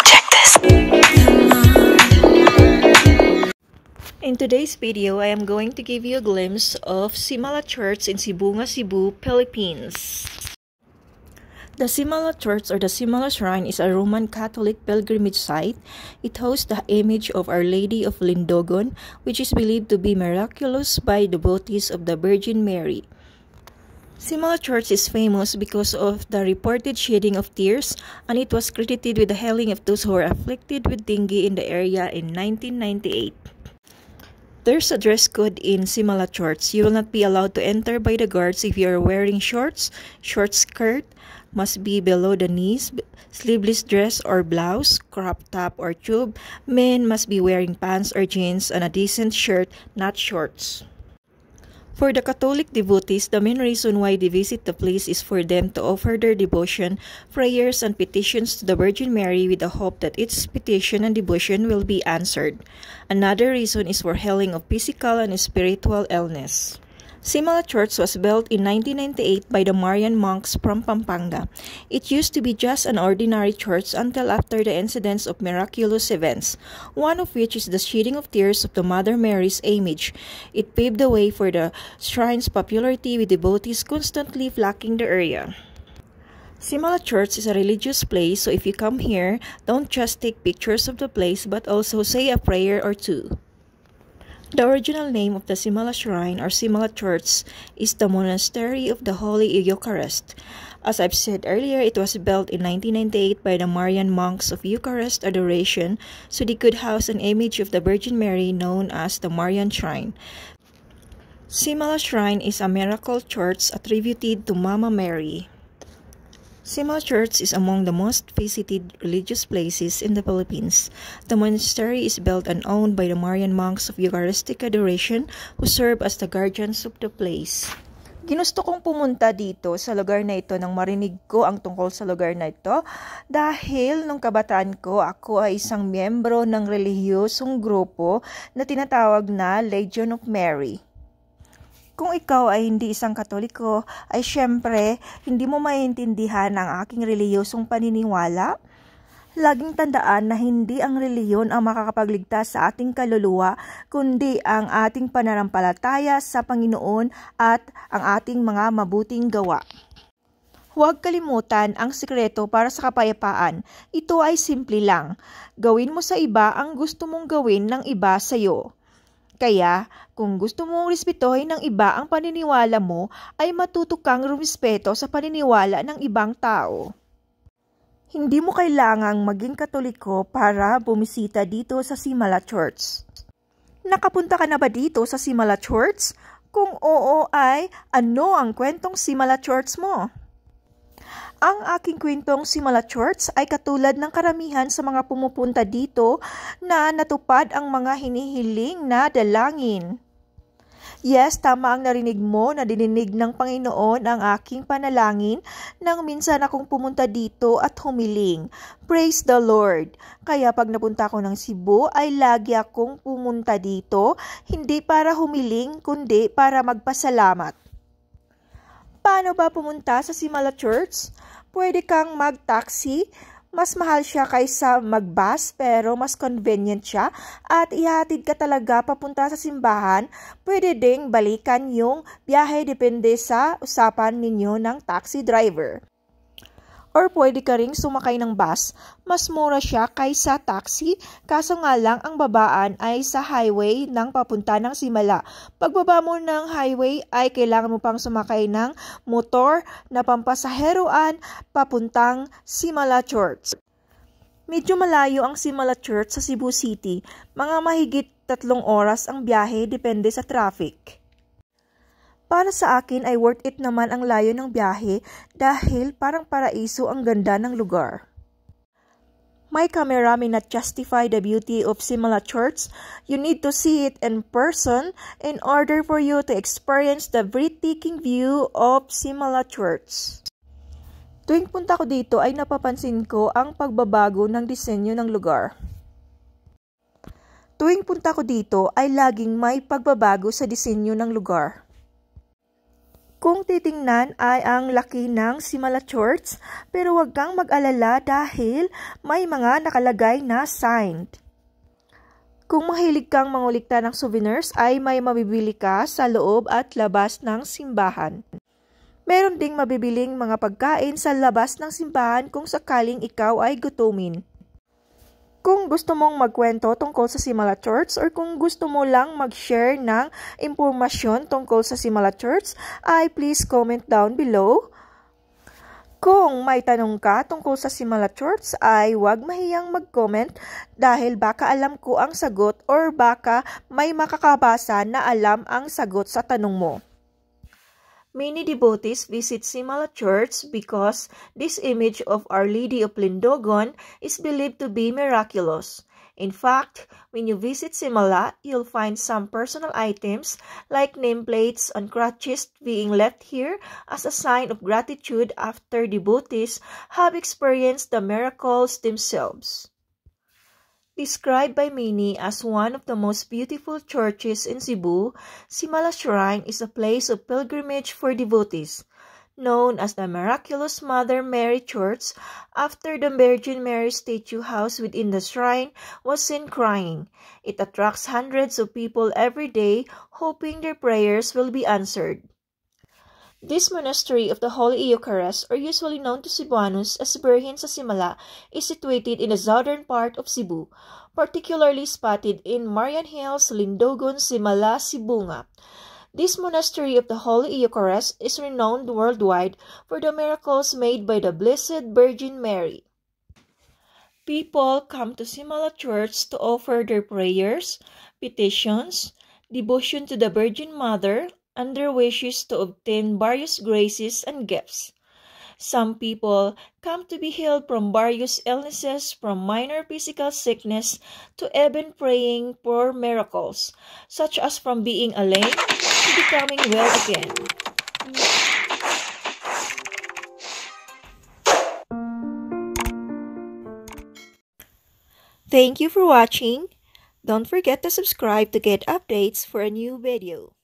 Check this. In today's video, I am going to give you a glimpse of Simala Church in Sibunga, Cebu, Philippines. The Simala Church or the Simala Shrine is a Roman Catholic pilgrimage site. It hosts the image of Our Lady of Lindogon, which is believed to be miraculous by devotees of the Virgin Mary. Simala Church is famous because of the reported shedding of tears, and it was credited with the healing of those who were afflicted with dengue in the area in 1998. There's a dress code in Simala Church. You will not be allowed to enter by the guards if you are wearing shorts, short skirt, must be below the knees, sleeveless dress or blouse, crop top or tube. Men must be wearing pants or jeans and a decent shirt, not shorts. For the Catholic devotees, the main reason why they visit the place is for them to offer their devotion, prayers, and petitions to the Virgin Mary with the hope that its petition and devotion will be answered. Another reason is for healing of physical and spiritual illness. Simala Church was built in 1998 by the Marian monks from Pampanga. It used to be just an ordinary church until after the incidents of miraculous events, one of which is the shedding of tears of the Mother Mary's image. It paved the way for the shrine's popularity with devotees constantly flocking the area. Simala Church is a religious place, so if you come here, don't just take pictures of the place but also say a prayer or two. The original name of the Simala Shrine or Simala Church is the Monastery of the Holy Eucharist. As I've said earlier, it was built in 1998 by the Marian monks of Eucharist adoration, so they could house an image of the Virgin Mary known as the Marian Shrine. Simala Shrine is a miracle church attributed to Mama Mary. Simala Church is among the most visited religious places in the Philippines. The monastery is built and owned by the Marian monks of Eucharistic adoration who serve as the guardians of the place. Ginusto kong pumunta dito sa lugar na ito nang marinig ko ang tungkol sa lugar na ito dahil nung kabataan ko, ako ay isang miyembro ng relihiyosong grupo na tinatawag na Legion of Mary. Kung ikaw ay hindi isang Katoliko, ay syempre, hindi mo maintindihan ang aking relihiyosong paniniwala. Laging tandaan na hindi ang reliyon ang makakapagligtas sa ating kaluluwa, kundi ang ating pananampalataya sa Panginoon at ang ating mga mabuting gawa. Huwag kalimutan ang sikreto para sa kapayapaan. Ito ay simple lang. Gawin mo sa iba ang gusto mong gawin ng iba sa iyo. Kaya, kung gusto mong respetuhin ng iba ang paniniwala mo, ay matuto kang rumispeto sa paniniwala ng ibang tao. Hindi mo kailangang maging Katoliko para bumisita dito sa Simala Church. Nakapunta ka na ba dito sa Simala Church? Kung oo ay, ano ang kwentong Simala Church mo? Ang aking kwentong Simala Church ay katulad ng karamihan sa mga pumupunta dito na natupad ang mga hinihiling na dalangin. Yes, tama ang narinig mo na dininig ng Panginoon ang aking panalangin nang minsan akong pumunta dito at humiling. Praise the Lord! Kaya pag napunta ako ng Cebu ay lagi akong pumunta dito, hindi para humiling kundi para magpasalamat. Paano ba pumunta sa Simala Church? Pwede kang mag-taxi. Mas mahal siya kaysa mag-bus pero mas convenient siya at ihatid ka talaga papunta sa simbahan. Pwede ding balikan yung biyahe depende sa usapan ninyo ng taxi driver. Or pwede ka ring sumakay ng bus. Mas mura siya kaysa taxi, kaso nga lang ang babaan ay sa highway ng papunta ng Simala. Pagbaba mo ng highway ay kailangan mo pang sumakay ng motor na pampasaheroan papuntang Simala Church. Medyo malayo ang Simala Church sa Cebu City. Mga mahigit 3 oras ang biyahe depende sa traffic. Para sa akin ay worth it naman ang layo ng biyahe dahil parang paraiso ang ganda ng lugar. My camera may not justify the beauty of Simala Church. You need to see it in person in order for you to experience the breathtaking view of Simala Church. Tuwing punta ko dito ay napapansin ko ang pagbabago ng disenyo ng lugar. Tuwing punta ko dito ay laging may pagbabago sa disenyo ng lugar. Kung titingnan ay ang laki ng Simala Church, pero huwag kang mag-alala dahil may mga nakalagay na sign. Kung mahilig kang mangulikta ng souvenirs ay may mabibili ka sa loob at labas ng simbahan. Meron ding mabibiling mga pagkain sa labas ng simbahan kung sakaling ikaw ay gutumin. Kung gusto mong magkwento tungkol sa Simala Church or kung gusto mo lang mag-share ng impormasyon tungkol sa Simala Church, ay please comment down below. Kung may tanong ka tungkol sa Simala Church ay huwag mahiyang mag-comment dahil baka alam ko ang sagot or baka may makakabasa na alam ang sagot sa tanong mo. Many devotees visit Simala Church because this image of Our Lady of Lindogon is believed to be miraculous. In fact, when you visit Simala, you'll find some personal items like nameplates on crutches being left here as a sign of gratitude after devotees have experienced the miracles themselves. Described by many as one of the most beautiful churches in Cebu, Simala Shrine is a place of pilgrimage for devotees. Known as the Miraculous Mother Mary Church, after the Virgin Mary statue house within the shrine was seen crying. It attracts hundreds of people every day, hoping their prayers will be answered. This monastery of the Holy Eucharist, or usually known to Cebuanos as Birhen sa Simala, is situated in the southern part of Cebu, particularly spotted in Marian Hills, Lindogon, Simala, Sibunga. This monastery of the Holy Eucharist is renowned worldwide for the miracles made by the Blessed Virgin Mary. People come to Simala Church to offer their prayers, petitions, devotion to the Virgin Mother, and their wishes to obtain various graces and gifts. Some people come to be healed from various illnesses, from minor physical sickness to even praying for miracles, such as from being lame to becoming well again. Thank you for watching. Don't forget to subscribe to get updates for a new video.